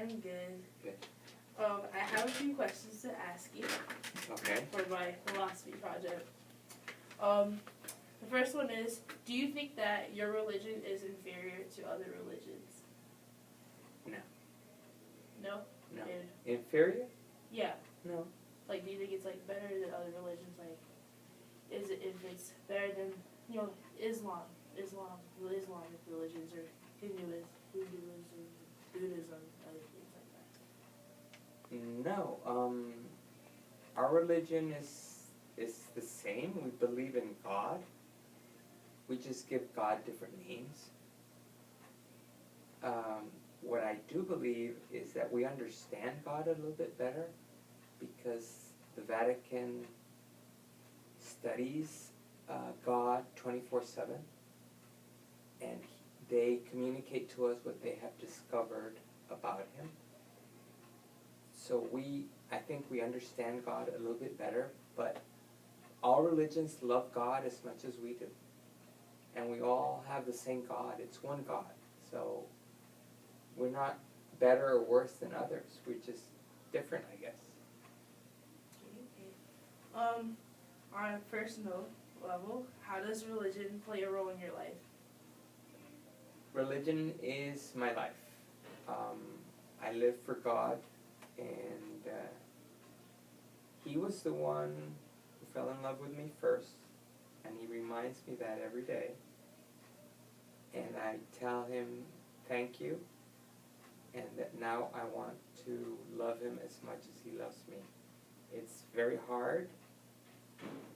I'm good. Good. I have a few questions to ask you. Okay. For my philosophy project. The first one is, do you think that your religion is inferior to other religions? No. No? No. Dude. Inferior? Yeah. No. Like, do you think it's, like, better than other religions? Like, is it, if it's better than, you know, Islamic religions, or Hinduism, Buddhism, other things like that? No. Our religion is the same. We believe in God. We just give God different names. What I do believe is that we understand God a little bit better because the Vatican studies God 24/7, and they communicate to us what they have discovered about Him. So I think we understand God a little bit better, but all religions love God as much as we do. And we all have the same God. It's one God. So we're not better or worse than others. We're just different, I guess. Okay. On a personal level, how does religion play a role in your life? Religion is my life. I live for God, and He was the one who fell in love with me first, and He reminds me that every day. And I tell Him thank you, and that now I want to love Him as much as He loves me. It's very hard,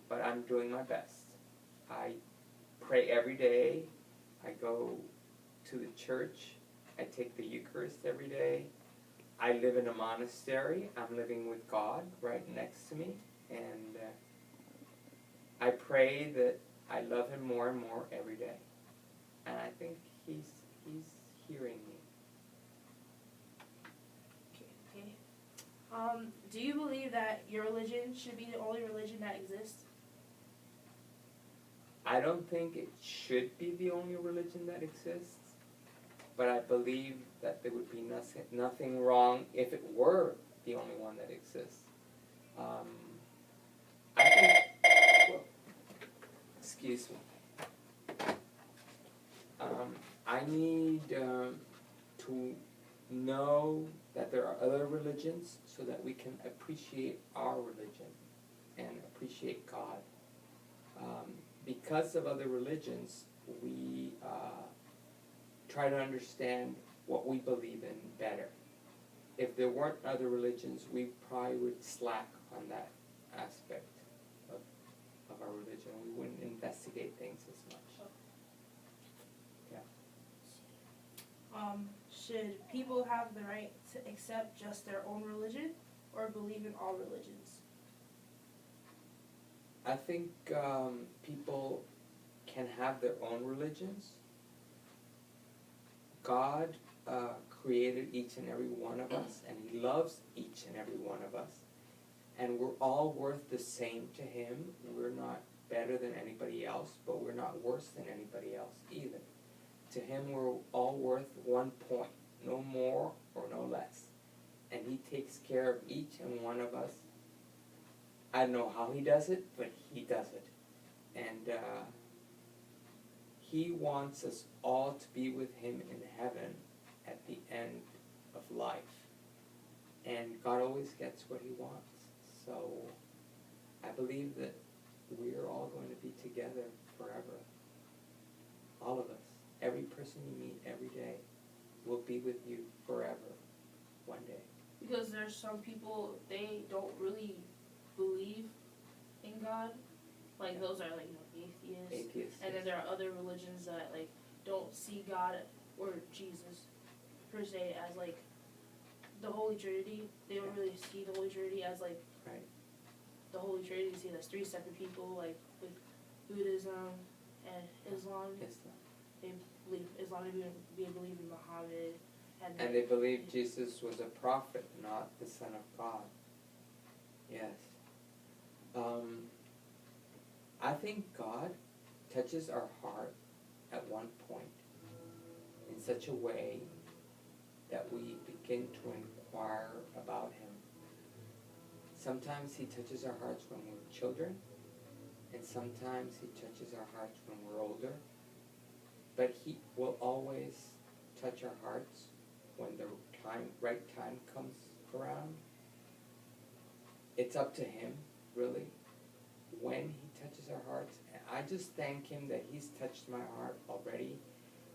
but I'm doing my best. I pray every day. I go to the church. I take the Eucharist every day. I live in a monastery. I'm living with God right next to me. And I pray that I love Him more and more every day. And I think He's hearing me. Okay. Do you believe that your religion should be the only religion that exists? I don't think it should be the only religion that exists, but I believe that there would be nothing wrong if it were the only one that exists. I think, well, excuse me. I need to know that there are other religions so that we can appreciate our religion and appreciate God. Because of other religions, we try to understand what we believe in better. If there weren't other religions, we probably would slack on that aspect of our religion. We wouldn't investigate things as much. Yeah. Should people have the right to accept just their own religion or believe in all religions? I think people can have their own religions. God created each and every one of us, and He loves each and every one of us. And we're all worth the same to Him. We're not better than anybody else, but we're not worse than anybody else either. To Him, we're all worth 1 point, no more or no less. And He takes care of each and one of us. I don't know how He does it, but He does it. And He wants us all to be with Him in heaven at the end of life. And God always gets what He wants. So I believe that we're all going to be together forever. All of us. Every person you meet every day will be with you forever one day. Because there's some people, they don't really believe in God. Like, those are, like, atheists. And then there are other religions that, like, don't see God or Jesus, per se, as, like, the Holy Trinity. They don't really see the Holy Trinity as, like, the Holy Trinity. They see it as 3 separate people, like, with Buddhism and Islam. They believe Islam, they believe in Muhammad. And they believe Jesus was a prophet, not the Son of God. Yes. I think God touches our heart at one point in such a way that we begin to inquire about Him. Sometimes He touches our hearts when we're children, and sometimes He touches our hearts when we're older. But He will always touch our hearts when the right time comes around. It's up to Him, really, when He touches our hearts. And I just thank Him that He's touched my heart already.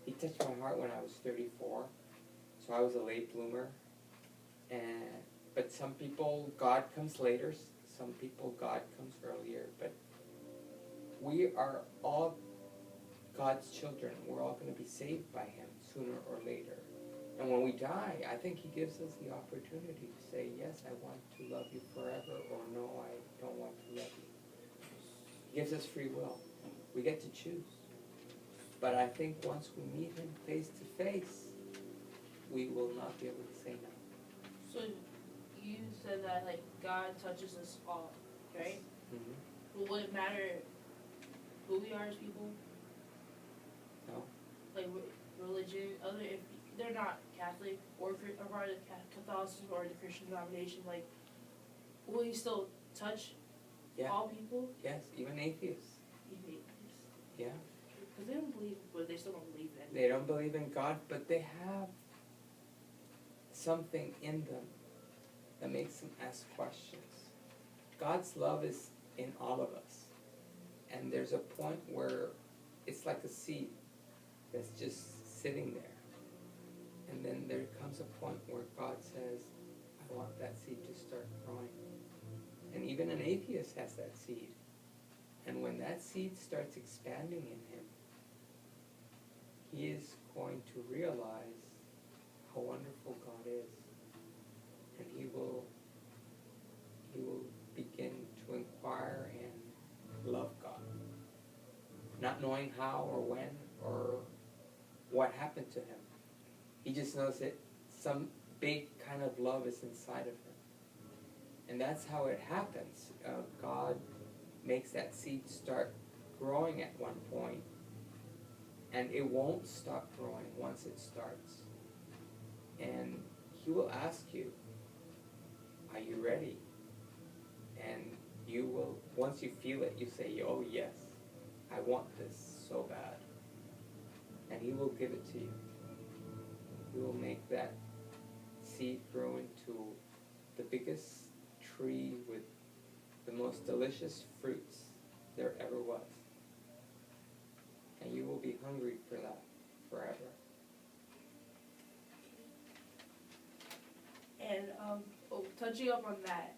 He touched my heart when I was 34, so I was a late bloomer. But some people, God comes later. Some people, God comes earlier. But we are all God's children. We're all going to be saved by Him sooner or later. And when we die, I think He gives us the opportunity to say, yes, I want to love you forever, or no, I don't want to love you. He gives us free will. We get to choose. But I think once we meet Him face to face, we will not be able to say no. So you said that like God touches us all, right? Mm-hmm. But would it matter who we are as people? No. Like religion, other if they're not Catholic or a part of Catholicism or the Christian denomination, like will He still touch all people? Yes, even atheists. Even atheists. Yeah. Because they don't believe, but they still don't believe in anything. They don't believe in God, but they have something in them that makes them ask questions. God's love is in all of us. And there's a point where it's like a seed that's just sitting there. And then there comes a point where God says, I want that seed to start growing. And even an atheist has that seed. And when that seed starts expanding in him, he is going to realize how wonderful God is. And he will begin to inquire and love God. Not knowing how or when or what happened to him. He just knows that some big kind of love is inside of him. And that's how it happens. God makes that seed start growing at one point, and it won't stop growing once it starts. And he will ask you, are you ready? And you will, once you feel it, you say, oh yes, I want this so bad. And he will give it to you. He will make that seed grow into the biggest tree with the most delicious fruits there ever was. And you will be hungry for that forever. And touching up on that,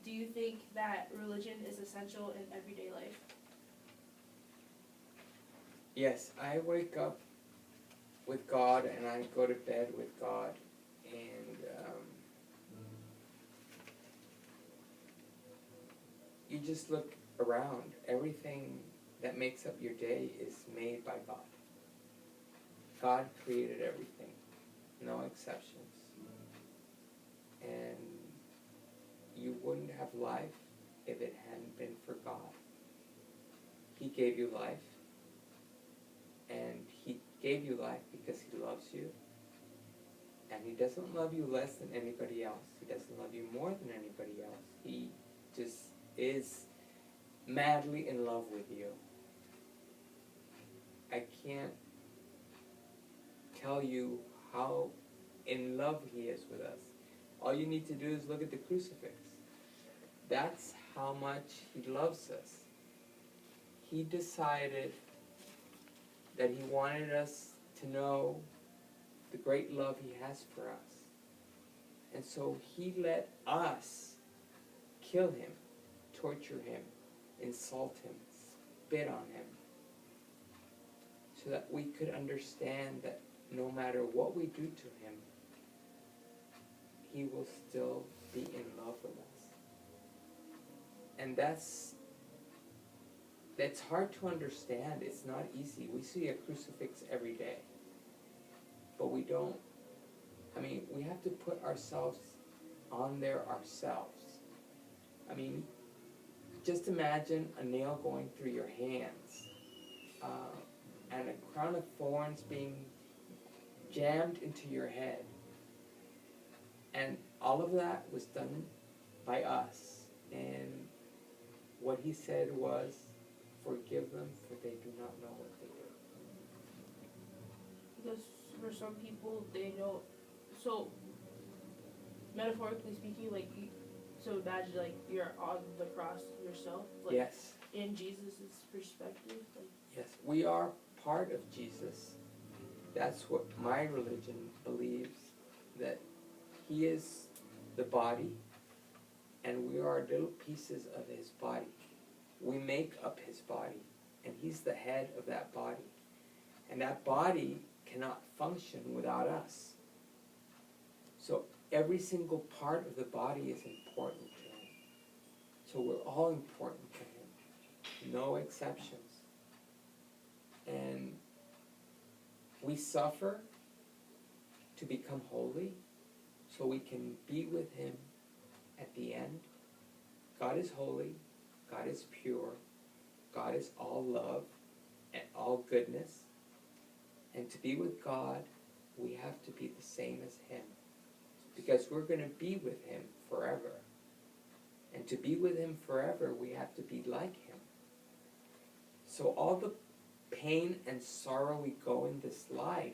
do you think that religion is essential in everyday life? Yes, I wake up with God and I go to bed with God. And you just look around. Everything that makes up your day is made by God. God created everything, no exceptions. And you wouldn't have life if it hadn't been for God. He gave you life, and he gave you life because he loves you. And he doesn't love you less than anybody else. He doesn't love you more than anybody else. He just is madly in love with you. I can't tell you how in love he is with us. All you need to do is look at the crucifix. That's how much he loves us. He decided that he wanted us to know the great love he has for us. And so he let us kill him, torture him, insult him, spit on him, so that we could understand that no matter what we do to him, he will still be in love with us. And that's hard to understand. It's not easy. We see a crucifix every day. But we don't, we have to put ourselves on there ourselves. Just imagine a nail going through your hands, and a crown of thorns being jammed into your head. And all of that was done by us. And what he said was, forgive them, for they do not know what they do. Because for some people, they know. So, metaphorically speaking, like, so imagine, like, you're on the cross yourself. Like, Yes. In Jesus' perspective. Like, Yes. We are part of Jesus. That's what my religion believes, that he is the body, and we are little pieces of his body. We make up his body, and he's the head of that body. And that body cannot function without us. So every single part of the body is important to him. So we're all important to him. No exceptions. And we suffer to become holy so we can be with him at the end. God is holy. God is pure. God is all love and all goodness. And to be with God, we have to be the same as him. Because we're going to be with him forever. And to be with him forever, we have to be like him. So all the pain and sorrow we go in this life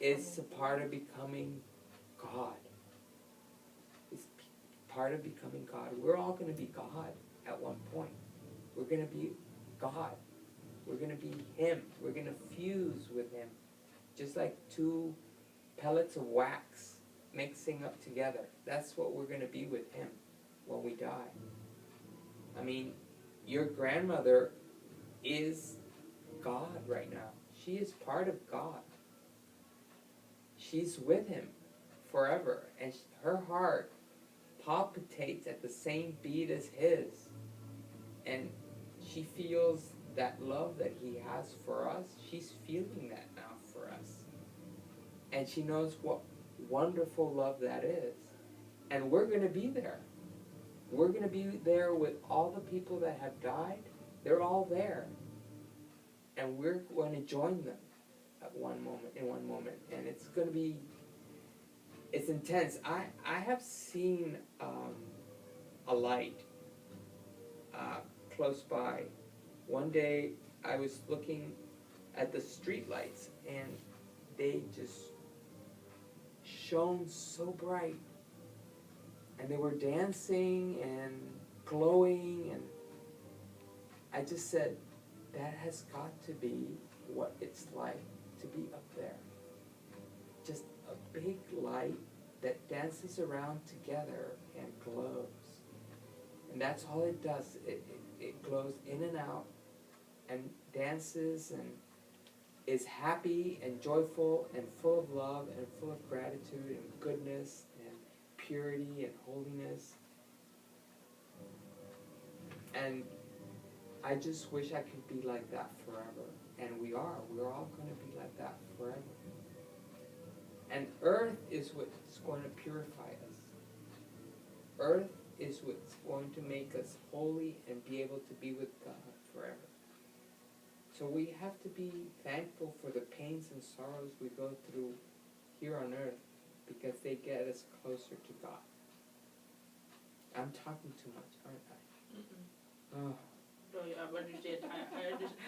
is a part of becoming God. It's part of becoming God. We're all going to be God at one point. We're going to be God. We're going to be him. We're going to fuse with him. Just like two pellets of wax mixing up together. That's what we're going to be with him when we die. I mean, your grandmother is God right now. She is part of God. She's with him forever. And her heart palpitates at the same beat as his. And she feels that love that he has for us. She's feeling that now for us. And she knows what wonderful love that is. And we're going to be there. We're going to be there with all the people that have died. They're all there. And we're going to join them at one moment. And it's going to be, it's intense. I have seen a light close by. One day I was looking at the street lights, and they just shone so bright. And they were dancing and glowing, and I just said, that has got to be what it's like to be up there. Just a big light that dances around together and glows. And that's all it does. It glows in and out and dances and is happy and joyful and full of love and full of gratitude and goodness and purity and holiness. And I just wish I could be like that forever. And we are. We're all going to be like that forever. And earth is what's going to purify us. Earth is what's going to make us holy and be able to be with God forever. So we have to be thankful for the pains and sorrows we go through here on earth, because they get us closer to God. I'm talking too much, aren't I? Oh. No, yeah, I understand.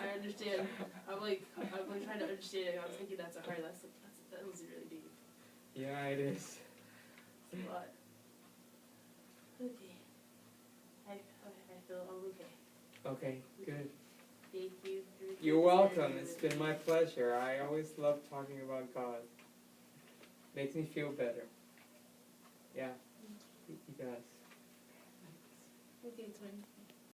I understand. I'm like trying to understand it. I was thinking that's a hard lesson. That was really deep. Yeah, it is. It's a lot. Okay. I feel I'm okay. Okay, good. Thank you. You're welcome. It's been my pleasure. I always love talking about God. Makes me feel better. Yeah, he does. Okay, twin.